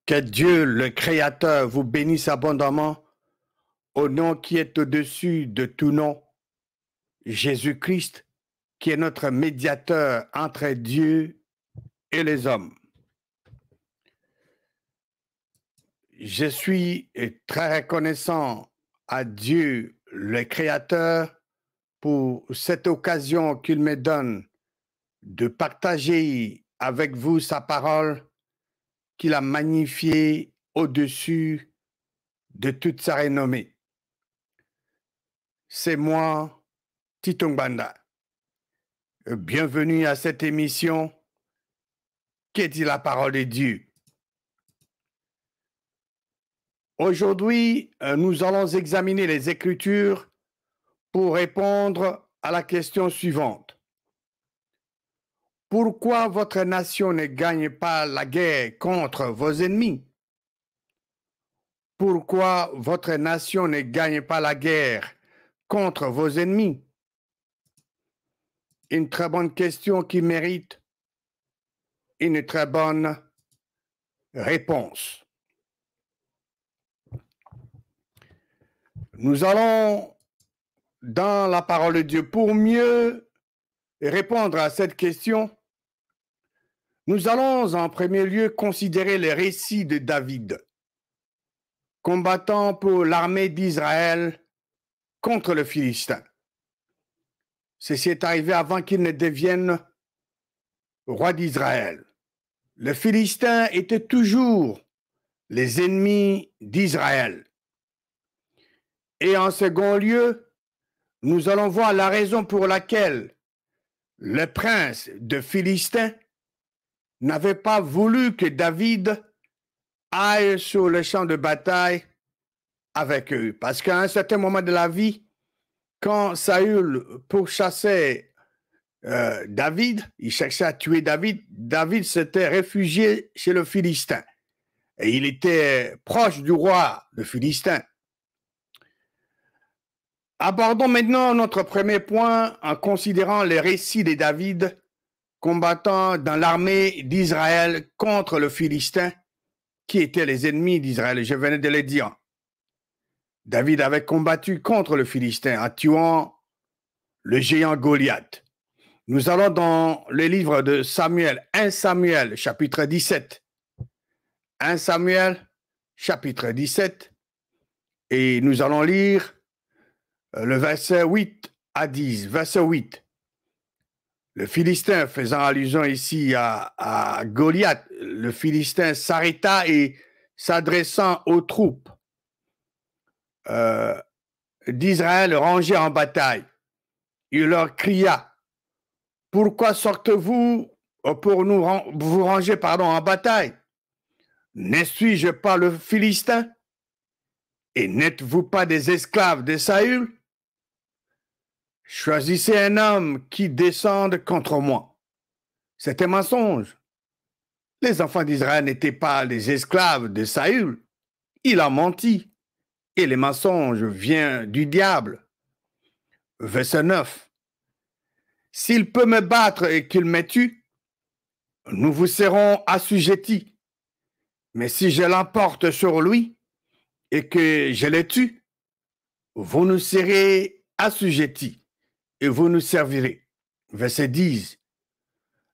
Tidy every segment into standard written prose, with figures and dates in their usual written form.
Que Dieu, le Créateur, vous bénisse abondamment au nom qui est au-dessus de tout nom, Jésus-Christ, qui est notre médiateur entre Dieu et les hommes. Je suis très reconnaissant à Dieu, le Créateur, pour cette occasion qu'il me donne de partager avec vous sa parole qu'il a magnifiée au-dessus de toute sa renommée. C'est moi, Tito Ngbanda. Bienvenue à cette émission qui dit la parole de Dieu. Aujourd'hui, nous allons examiner les Écritures pour répondre à la question suivante. Pourquoi votre nation ne gagne pas la guerre contre vos ennemis? Pourquoi votre nation ne gagne pas la guerre contre vos ennemis? Une très bonne question qui mérite une très bonne réponse. Nous allons dans la parole de Dieu pour mieux répondre à cette question. Nous allons en premier lieu considérer les récits de David, combattant pour l'armée d'Israël contre le Philistin. Ceci est arrivé avant qu'il ne devienne roi d'Israël. Le Philistin était toujours les ennemis d'Israël. Et en second lieu, nous allons voir la raison pour laquelle le prince de Philistin n'avait pas voulu que David aille sur le champ de bataille avec eux. Parce qu'à un certain moment de la vie, quand Saül pourchassait David, il cherchait à tuer David, David s'était réfugié chez le Philistin. Et il était proche du roi, le Philistin. Abordons maintenant notre premier point en considérant les récits de David combattant dans l'armée d'Israël contre le Philistin, qui étaient les ennemis d'Israël. Je venais de le dire. David avait combattu contre le Philistin en tuant le géant Goliath. Nous allons dans le livre de Samuel, 1 Samuel, chapitre 17. 1 Samuel, chapitre 17. Et nous allons lire le verset 8 à 10. Verset 8. Le Philistin, faisant allusion ici à Goliath, le Philistin s'arrêta et s'adressant aux troupes d'Israël rangées en bataille, il leur cria: pourquoi sortez-vous pour vous ranger en bataille? Ne suis-je pas le Philistin? Et n'êtes-vous pas des esclaves de Saül? Choisissez un homme qui descende contre moi. C'est un mensonge. Les enfants d'Israël n'étaient pas les esclaves de Saül. Il a menti. Et les mensonges viennent du diable. Verset 9. S'il peut me battre et qu'il me tue, nous vous serons assujettis. Mais si je l'emporte sur lui et que je le tue, vous nous serez assujettis et vous nous servirez. Verset 10.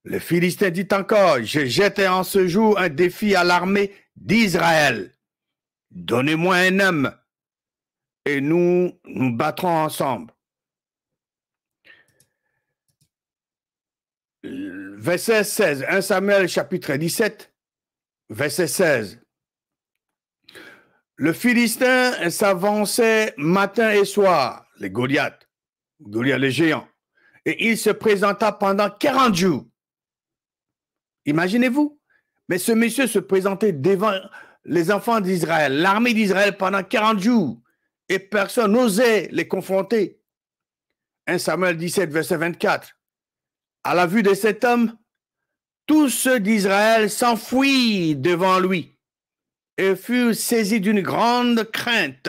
Le Philistin dit encore: je jette en ce jour un défi à l'armée d'Israël. Donnez-moi un homme et nous nous battrons ensemble. Verset 16, 1 Samuel chapitre 17, verset 16. Le Philistin s'avançait matin et soir, Goliath le géant, et il se présenta pendant 40 jours. Imaginez-vous, mais ce monsieur se présentait devant les enfants d'Israël, l'armée d'Israël pendant 40 jours, et personne n'osait les confronter. 1 Samuel 17, verset 24. À la vue de cet homme, tous ceux d'Israël s'enfuirent devant lui et furent saisis d'une grande crainte.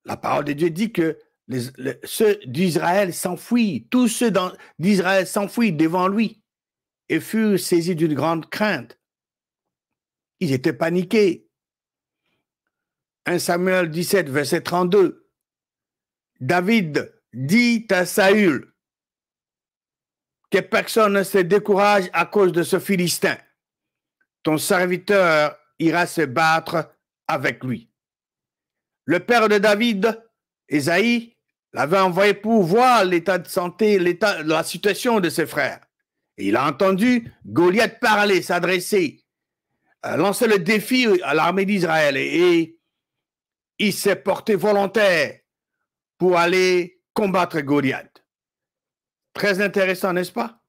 La parole de Dieu dit que ceux d'Israël s'enfuirent, tous ceux d'Israël s'enfuirent devant lui et furent saisis d'une grande crainte. Ils étaient paniqués. 1 Samuel 17, verset 32. David dit à Saül que personne ne se décourage à cause de ce Philistin. Ton serviteur ira se battre avec lui. Le père de David, Ésaïe, l'avait envoyé pour voir l'état de santé, la situation de ses frères. Et il a entendu Goliath parler, s'adresser, lancer le défi à l'armée d'Israël. Et il s'est porté volontaire pour aller combattre Goliath. Très intéressant, n'est-ce pas?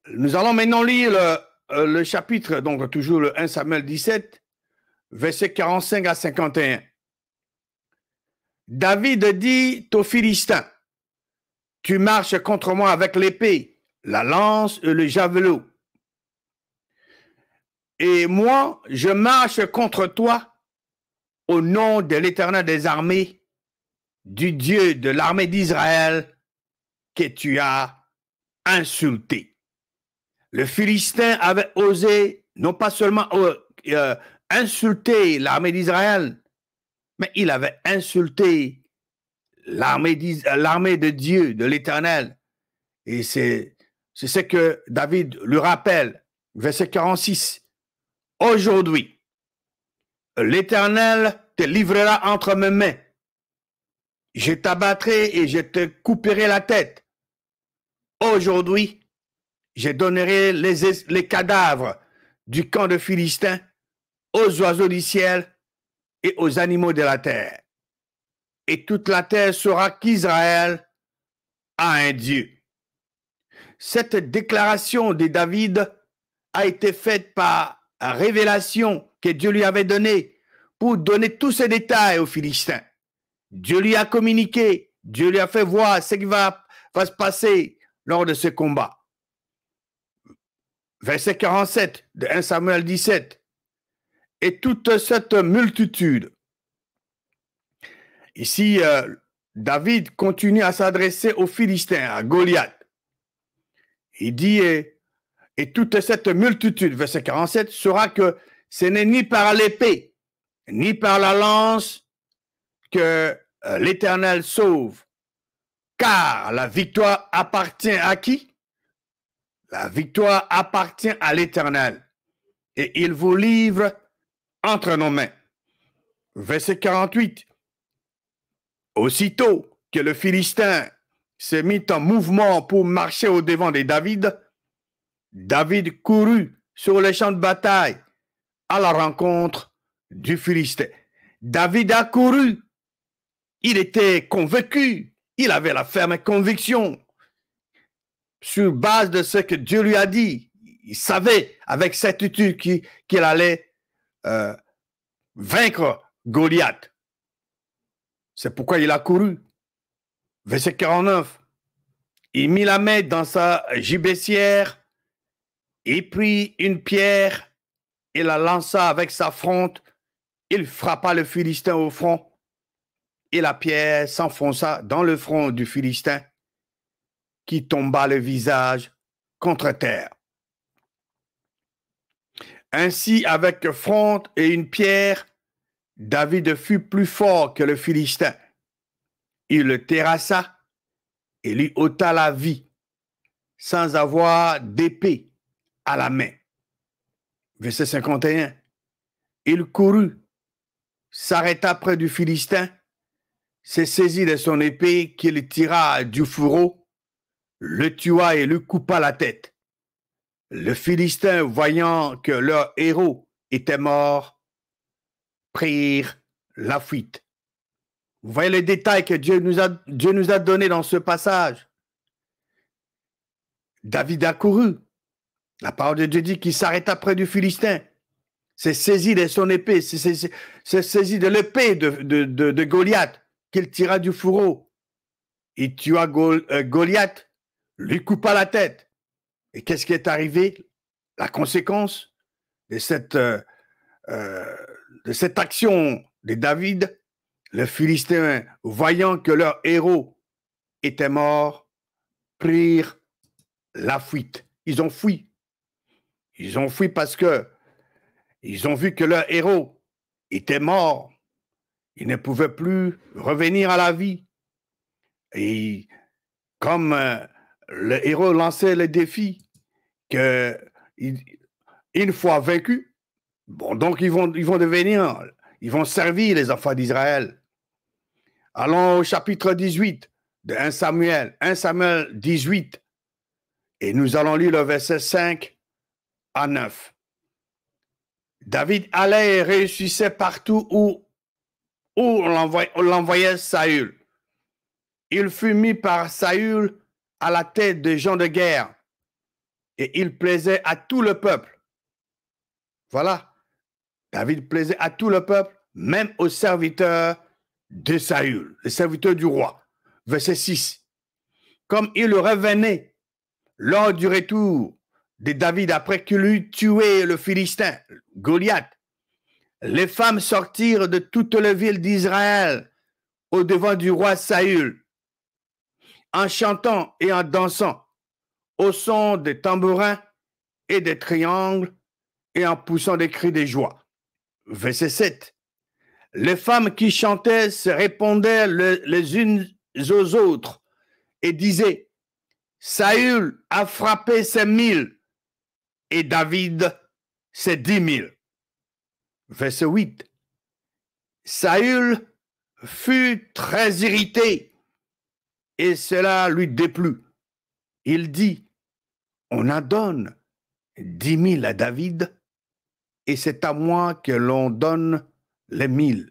Nous allons maintenant lire le chapitre, donc toujours le 1 Samuel 17, versets 45 à 51. David dit aux Philistins, tu marches contre moi avec l'épée, la lance et le javelot. Et moi, je marche contre toi au nom de l'Éternel des armées, du Dieu de l'armée d'Israël que tu as insulté. Le Philistin avait osé non pas seulement insulter l'armée d'Israël, mais il avait insulté l'armée de Dieu, de l'Éternel. Et c'est ce que David lui rappelle, verset 46. Aujourd'hui, l'Éternel te livrera entre mes mains. Je t'abattrai et je te couperai la tête. Aujourd'hui, je donnerai les cadavres du camp de Philistins aux oiseaux du ciel et aux animaux de la terre. Et toute la terre saura qu'Israël a un Dieu. Cette déclaration de David a été faite par révélation que Dieu lui avait donnée pour donner tous ces détails aux Philistins. Dieu lui a communiqué, Dieu lui a fait voir ce qui va se passer lors de ce combat. Verset 47 de 1 Samuel 17. Et toute cette multitude. Ici, David continue à s'adresser aux Philistins, à Goliath. Il dit, et toute cette multitude, verset 47, saura que ce n'est ni par l'épée, ni par la lance que l'Éternel sauve. Car la victoire appartient à qui? La victoire appartient à l'Éternel. Et il vous livre entre nos mains. Verset 48. Aussitôt que le Philistin s'est mis en mouvement pour marcher au-devant de David, David courut sur les champs de bataille à la rencontre du Philistin. David a couru. Il était convaincu. Il avait la ferme conviction. Sur base de ce que Dieu lui a dit, il savait avec certitude qu'il allait vaincre Goliath. C'est pourquoi il a couru. Verset 49. Il mit la main dans sa gibecière, il prit une pierre et la lança avec sa fronte. Il frappa le Philistin au front et la pierre s'enfonça dans le front du Philistin qui tomba le visage contre terre. Ainsi, avec fronte et une pierre, David fut plus fort que le Philistin. Il le terrassa et lui ôta la vie sans avoir d'épée à la main. Verset 51. Il courut, s'arrêta près du Philistin, se saisit de son épée qu'il tira du fourreau, le tua et lui coupa la tête. Le Philistin, voyant que leur héros était mort, prirent la fuite. Vous voyez les détails que Dieu nous a donnés dans ce passage. David a couru. La parole de Dieu dit qu'il s'arrêta près du Philistin. S'est saisi de son épée, s'est saisi de l'épée de Goliath qu'il tira du fourreau. Il tua Goliath, lui coupa la tête. Et qu'est-ce qui est arrivé? La conséquence de cette action de David, les Philistins, voyant que leur héros était mort, prirent la fuite. Ils ont fui. Ils ont fui parce que ils ont vu que leur héros était mort. Il ne pouvait plus revenir à la vie. Et comme le héros lançait le défi, que une fois vaincu, bon, donc ils vont devenir, ils vont servir les enfants d'Israël. Allons au chapitre 18 de 1 Samuel, 1 Samuel 18, et nous allons lire le verset 5 à 9. David allait et réussissait partout où on l'envoyait Saül. Il fut mis par Saül à la tête des gens de guerre et il plaisait à tout le peuple. Voilà, David plaisait à tout le peuple, même aux serviteurs de Saül, les serviteurs du roi. Verset 6. Comme il revenait lors du retour de David après qu'il eut tué le Philistin, Goliath, les femmes sortirent de toutes les villes d'Israël au-devant du roi Saül, en chantant et en dansant, au son des tambourins et des triangles et en poussant des cris de joie. Verset 7. Les femmes qui chantaient se répondaient les unes aux autres et disaient, Saül a frappé ses 1000 et David ses 10 000. Verset 8. Saül fut très irrité et cela lui déplut. Il dit, on en donne 10 000 à David et c'est à moi que l'on donne les 1000.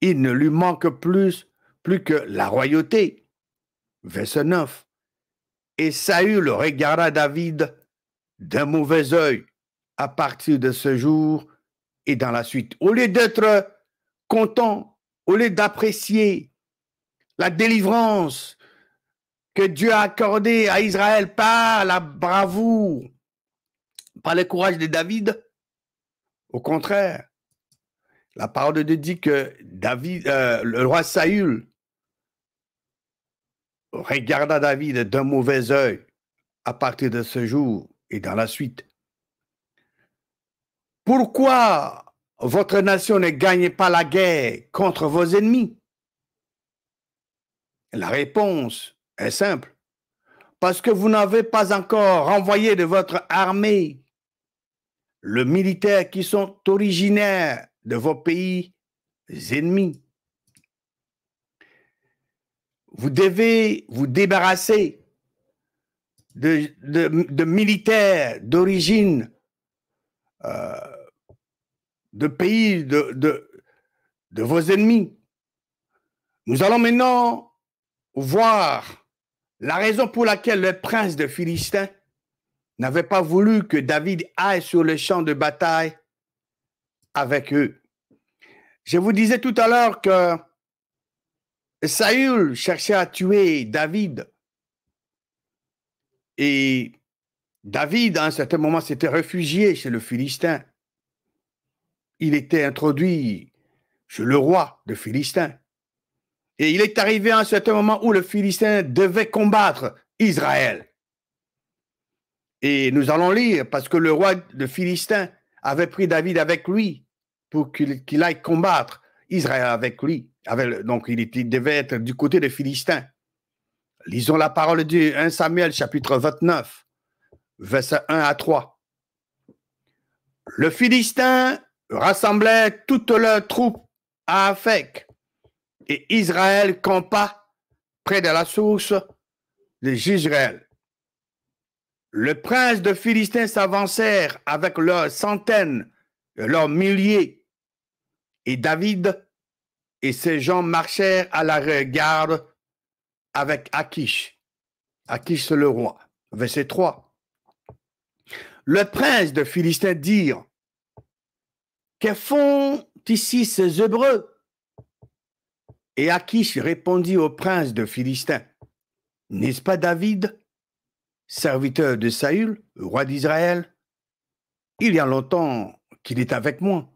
Il ne lui manque plus que la royauté. Verset 9. Et Saül regarda David d'un mauvais œil à partir de ce jour et dans la suite. Au lieu d'être content, au lieu d'apprécier la délivrance que Dieu a accordée à Israël par la bravoure, par le courage de David, au contraire, la parole de Dieu dit que le roi Saül regarda David d'un mauvais œil à partir de ce jour et dans la suite. Pourquoi votre nation ne gagne pas la guerre contre vos ennemis? La réponse est simple. Parce que vous n'avez pas encore renvoyé de votre armée le militaire qui sont originaires de vos pays ennemis. Vous devez vous débarrasser de militaires d'origine de pays de vos ennemis. Nous allons maintenant voir la raison pour laquelle le prince de Philistin n'avait pas voulu que David aille sur le champ de bataille avec eux. Je vous disais tout à l'heure que Saül cherchait à tuer David. Et David, à un certain moment, s'était réfugié chez le Philistin. Il était introduit chez le roi de Philistin. Et il est arrivé à un certain moment où le Philistin devait combattre Israël. Et nous allons lire, parce que le roi de Philistin avait pris David avec lui pour qu'il aille combattre Israël avec lui. Donc, il devait être du côté des Philistins. Lisons la parole de Dieu, 1 Samuel, chapitre 29, versets 1 à 3. Le Philistin rassemblait toutes leurs troupes à Aphek, et Israël campa près de la source de Jezreel. Le prince de Philistin s'avancèrent avec leurs centaines, leurs milliers, et David et ses gens marchèrent à la regarde avec Akish. Akish, c'est le roi. Verset 3. Le prince de Philistin dirent, que font ici ces Hébreux? Et Akish répondit au prince de Philistin, n'est-ce pas David, serviteur de Saül, roi d'Israël? Il y a longtemps qu'il est avec moi,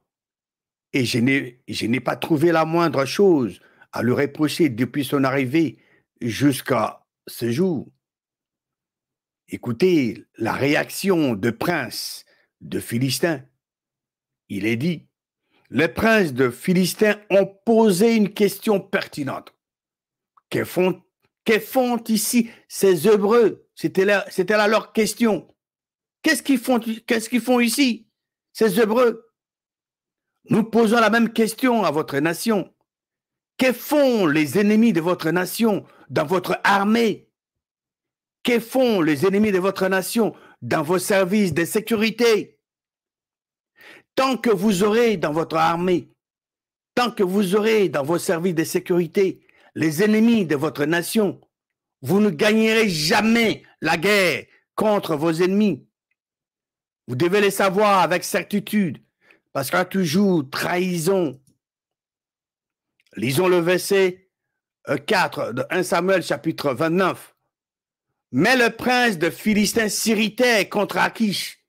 et je n'ai pas trouvé la moindre chose à lui reprocher depuis son arrivée jusqu'à ce jour. Écoutez la réaction de prince de Philistin. Il est dit, les princes de Philistin ont posé une question pertinente. Que font ici ces Hébreux? C'était là leur question. Qu'est-ce qu'ils font ici, ces Hébreux? Nous posons la même question à votre nation. Que font les ennemis de votre nation dans votre armée? Que font les ennemis de votre nation dans vos services de sécurité? Tant que vous aurez dans votre armée, tant que vous aurez dans vos services de sécurité les ennemis de votre nation, vous ne gagnerez jamais la guerre contre vos ennemis. Vous devez le savoir avec certitude, parce qu'il y a toujours trahison. Lisons le verset 4 de 1 Samuel chapitre 29. Mais le prince de Philistin s'irritait contre Achish.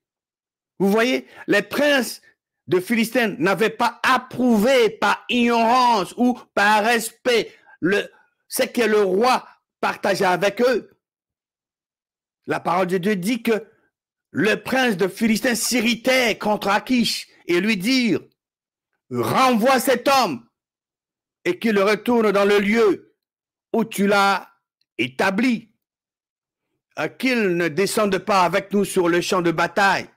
Vous voyez, les princes de Philistin n'avaient pas approuvé par ignorance ou par respect ce que le roi partageait avec eux. La parole de Dieu dit que le prince de Philistin s'irritait contre Achish et lui dire, renvoie cet homme et qu'il retourne dans le lieu où tu l'as établi, qu'il ne descende pas avec nous sur le champ de bataille,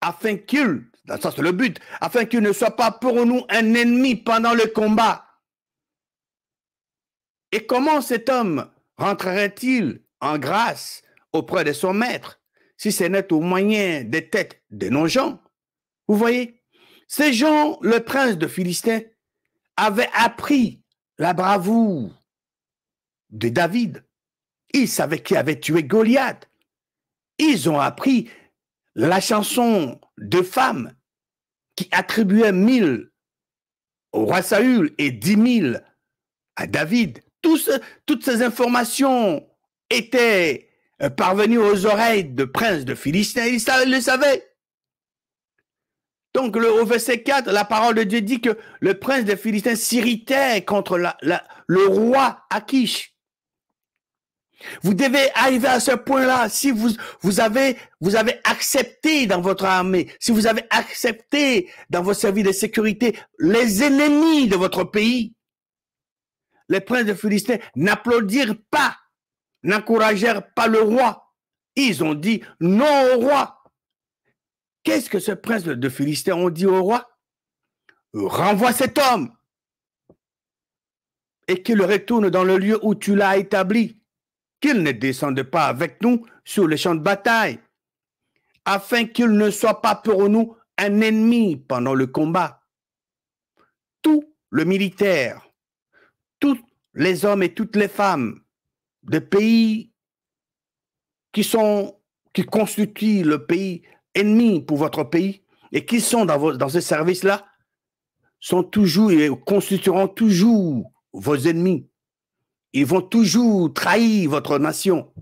afin qu'il, ça c'est le but, afin qu'il ne soit pas pour nous un ennemi pendant le combat. Et comment cet homme rentrerait-il en grâce auprès de son maître si ce n'est au moyen des têtes de nos gens? Vous voyez, ces gens, le prince de Philistin, avait appris la bravoure de David. Ils savaient qui avait tué Goliath. Ils ont appris la chanson de femmes qui attribuait 1000 au roi Saül et 10 000 à David. Toutes ces informations étaient parvenues aux oreilles de prince de Philistin. Ils le savaient. Donc, au verset 4, la parole de Dieu dit que le prince de Philistin s'irritait contre le roi Achish. Vous devez arriver à ce point-là. Si vous avez accepté dans votre armée, si vous avez accepté dans vos services de sécurité les ennemis de votre pays, les princes de Philistin n'applaudirent pas, n'encouragèrent pas le roi. Ils ont dit non au roi. Qu'est-ce que ce prince de Philistin ont dit au roi? Renvoie cet homme et qu'il retourne dans le lieu où tu l'as établi, qu'il ne descende pas avec nous sur les champs de bataille, afin qu'il ne soit pas pour nous un ennemi pendant le combat. Tout le militaire, tous les hommes et toutes les femmes des pays qui constituent le pays ennemi pour votre pays et qui sont dans ce service-là sont toujours et constitueront toujours vos ennemis. Ils vont toujours trahir votre nation.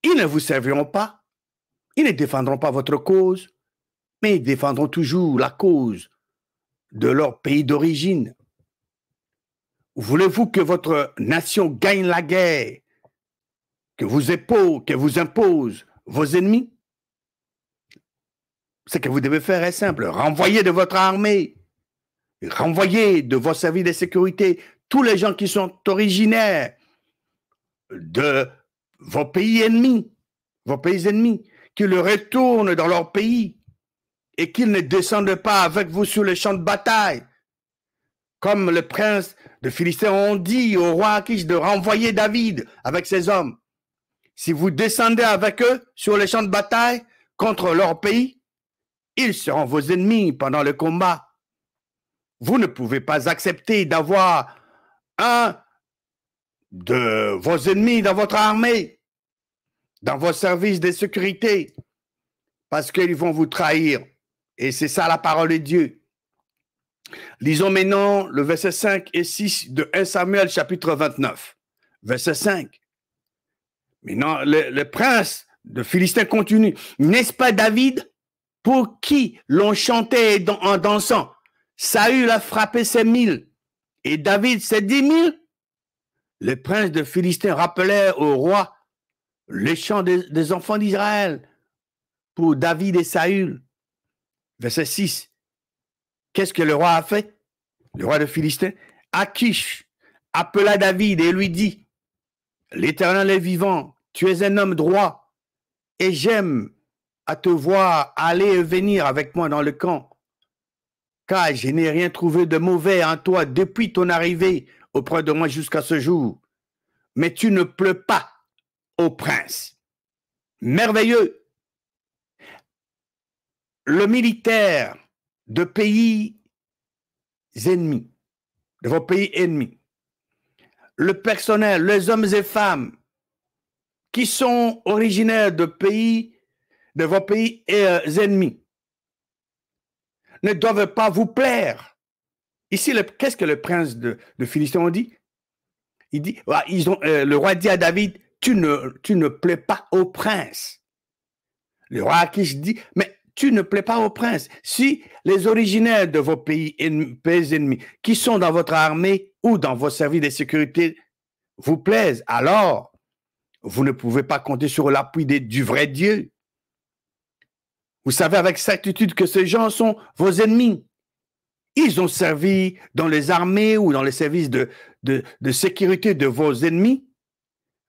Ils ne vous serviront pas. Ils ne défendront pas votre cause, mais ils défendront toujours la cause de leur pays d'origine. Voulez-vous que votre nation gagne la guerre, que vous impose vos ennemis? Ce que vous devez faire est simple. Renvoyez de votre armée, renvoyez de vos services de sécurité tous les gens qui sont originaires de vos pays ennemis, qu'ils retournent dans leur pays et qu'ils ne descendent pas avec vous sur les champs de bataille. Comme le prince de Philistin ont dit au roi Achish de renvoyer David avec ses hommes. Si vous descendez avec eux sur les champs de bataille contre leur pays, ils seront vos ennemis pendant le combat. Vous ne pouvez pas accepter d'avoir un de vos ennemis dans votre armée, dans vos services de sécurité, parce qu'ils vont vous trahir. Et c'est ça la parole de Dieu. Lisons maintenant le verset 5 et 6 de 1 Samuel chapitre 29. Verset 5. Maintenant, le prince de Philistin continue. N'est-ce pas David pour qui l'on chantait en dansant? Saül a frappé ses 1000 et David ses 10 000. Le prince de Philistin rappelait au roi les chants des enfants d'Israël pour David et Saül. Verset 6. Qu'est-ce que le roi a fait? Le roi de Philistin, Achish, appela David et lui dit, l'Éternel est vivant, tu es un homme droit, et j'aime à te voir aller et venir avec moi dans le camp, car je n'ai rien trouvé de mauvais en toi depuis ton arrivée auprès de moi jusqu'à ce jour. Mais tu ne pleux pas au prince. Merveilleux. Le militaire de pays ennemis, de vos pays ennemis, le personnel, les hommes et femmes qui sont originaires de vos pays ennemis, ne doivent pas vous plaire. Ici, qu'est-ce que le prince de Philistin dit? Il dit, le roi dit à David, tu ne plais pas au prince. Le roi Achish dit, mais tu ne plais pas au prince. Si les originaires de vos pays ennemis qui sont dans votre armée ou dans vos services de sécurité vous plaisent, alors vous ne pouvez pas compter sur l'appui du vrai Dieu. Vous savez avec certitude que ces gens sont vos ennemis. Ils ont servi dans les armées ou dans les services de sécurité de vos ennemis,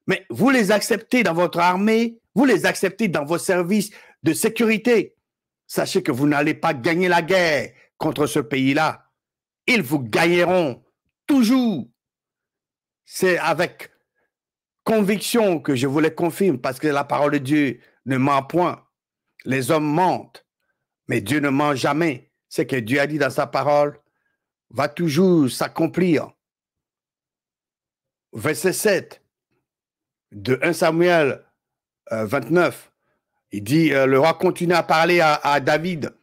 mais vous les acceptez dans votre armée, vous les acceptez dans vos services de sécurité. Sachez que vous n'allez pas gagner la guerre contre ce pays-là. Ils vous gagneront toujours. C'est avec conviction que je vous le confirme, parce que la parole de Dieu ne ment point. Les hommes mentent, mais Dieu ne ment jamais. Ce que Dieu a dit dans sa parole va toujours s'accomplir. Verset 7 de 1 Samuel 29, il dit, le roi continue à parler à David,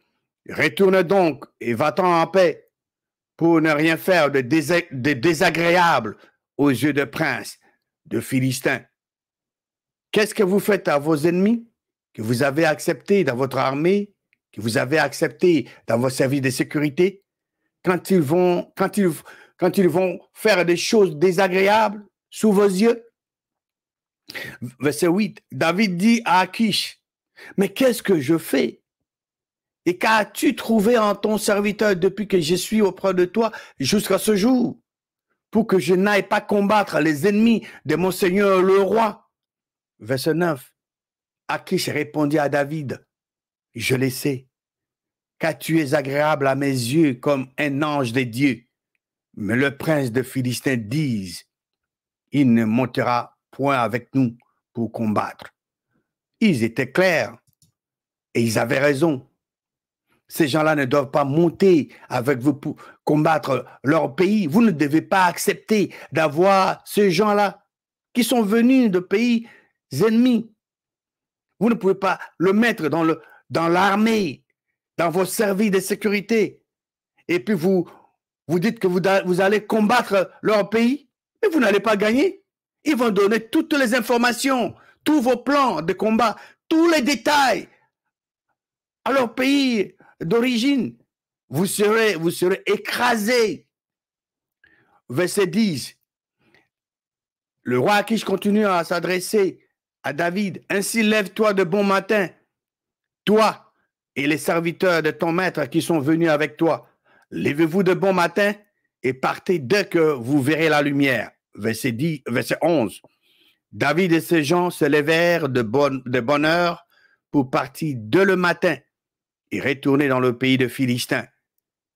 retourne donc et va-t'en en paix pour ne rien faire de désagréable aux yeux de prince, de Philistins. Qu'est-ce que vous faites à vos ennemis que vous avez acceptés dans votre armée, que vous avez acceptés dans vos services de sécurité, quand ils vont faire des choses désagréables sous vos yeux? Verset 8, David dit à Achish, mais qu'est-ce que je fais? Et qu'as-tu trouvé en ton serviteur depuis que je suis auprès de toi jusqu'à ce jour, pour que je n'aille pas combattre les ennemis de mon Seigneur le roi? Verset 9, Achish répondit à David, je le sais, car tu es agréable à mes yeux comme un ange de Dieu. Mais le prince de Philistin dit, il ne montera point avec nous pour combattre. Ils étaient clairs et ils avaient raison. Ces gens-là ne doivent pas monter avec vous pour combattre leur pays. Vous ne devez pas accepter d'avoir ces gens-là qui sont venus de pays ennemis. Vous ne pouvez pas le mettre dans l'armée, dans vos services de sécurité. Et puis vous dites que vous allez combattre leur pays, mais vous n'allez pas gagner. Ils vont donner toutes les informations, tous vos plans de combat, tous les détails à leur pays d'origine. Vous serez écrasés. Verset 10. Le roi Achish continue à s'adresser à David. Ainsi lève-toi de bon matin, toi et les serviteurs de ton maître qui sont venus avec toi. Levez-vous de bon matin et partez dès que vous verrez la lumière. Verset 11. David et ses gens se levèrent de bonne heure pour partir dès le matin et retourner dans le pays de Philistin.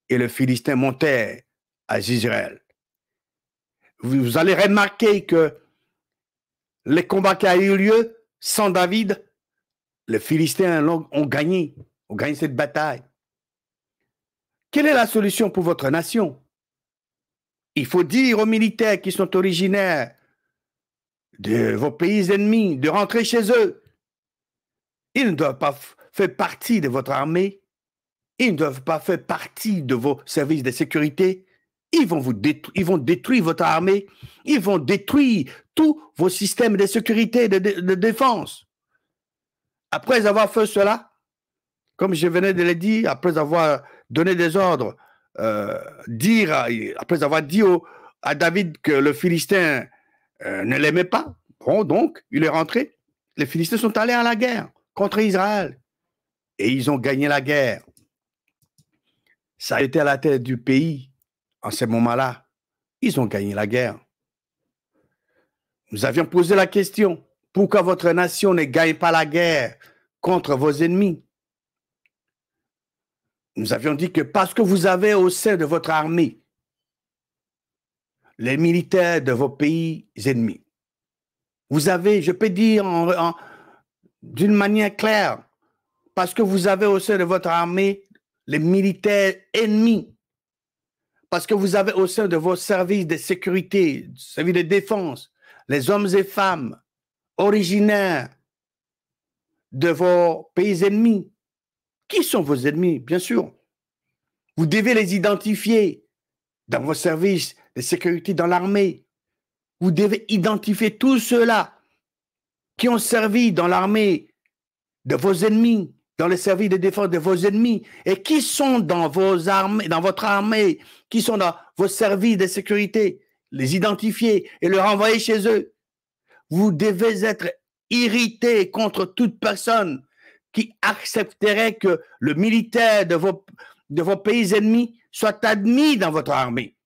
Et le Philistin montait à Israël. Vous allez remarquer que les combats qui ont eu lieu sans David, les Philistins ont gagné cette bataille. Quelle est la solution pour votre nation? Il faut dire aux militaires qui sont originaires de vos pays ennemis de rentrer chez eux. Ils ne doivent pas faire partie de votre armée. Ils ne doivent pas faire partie de vos services de sécurité. Ils vont détruire votre armée. Ils vont détruire tous vos systèmes de sécurité, de défense. Après avoir fait cela, comme je venais de le dire, après avoir donné des ordres, après avoir dit à David que le Philistin ne l'aimait pas, bon, donc, il est rentré. les Philistins sont allés à la guerre contre Israël. Et ils ont gagné la guerre. Ça a été à la tête du pays en ce moment-là. Ils ont gagné la guerre. Nous avions posé la question, pourquoi votre nation ne gagne pas la guerre contre vos ennemis? Nous avions dit que parce que vous avez au sein de votre armée les militaires de vos pays ennemis. Vous avez, je peux dire d'une manière claire, parce que vous avez au sein de votre armée les militaires ennemis, parce que vous avez au sein de vos services de sécurité, services de défense, les hommes et femmes originaires de vos pays ennemis. Qui sont vos ennemis? Bien sûr. Vous devez les identifier dans vos services de sécurité dans l'armée. Vous devez identifier tous ceux-là qui ont servi dans l'armée de vos ennemis, dans les services de défense de vos ennemis, et qui sont dans vos armées, dans votre armée, qui sont dans vos services de sécurité, les identifier et les renvoyer chez eux. Vous devez être irrité contre toute personne qui accepterait que le militaire de vos pays ennemis soit admis dans votre armée.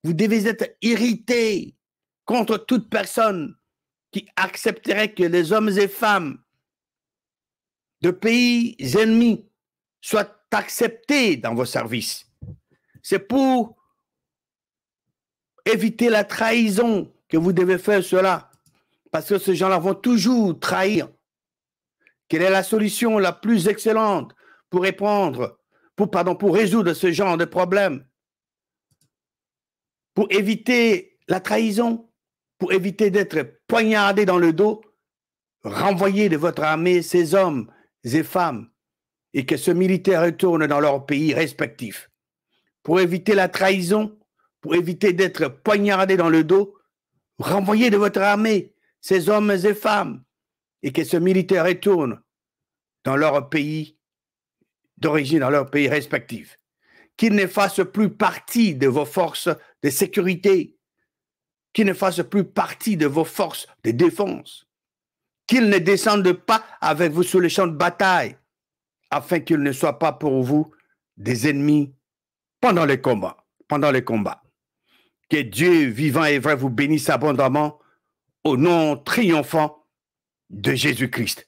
Vous devez être irrité contre toute personne qui accepterait que les hommes et femmes de pays ennemis soient acceptés dans vos services. C'est pour éviter la trahison que vous devez faire cela, parce que ces gens-là vont toujours trahir. Quelle est la solution la plus excellente pour pour résoudre ce genre de problème? Pour éviter la trahison, pour éviter d'être poignardé dans le dos, renvoyez de votre armée ces hommes et femmes et que ce militaire retourne dans leur pays respectif. Pour éviter la trahison, pour éviter d'être poignardé dans le dos, renvoyez de votre armée ces hommes et femmes et que ce militaire retourne dans leur pays d'origine, dans leur pays respectif. Qu'ils ne fassent plus partie de vos forces de sécurité, qu'ils ne fassent plus partie de vos forces de défense, qu'ils ne descendent pas avec vous sur les champs de bataille, afin qu'ils ne soient pas pour vous des ennemis pendant les combats. Que Dieu vivant et vrai vous bénisse abondamment au nom triomphant de Jésus-Christ.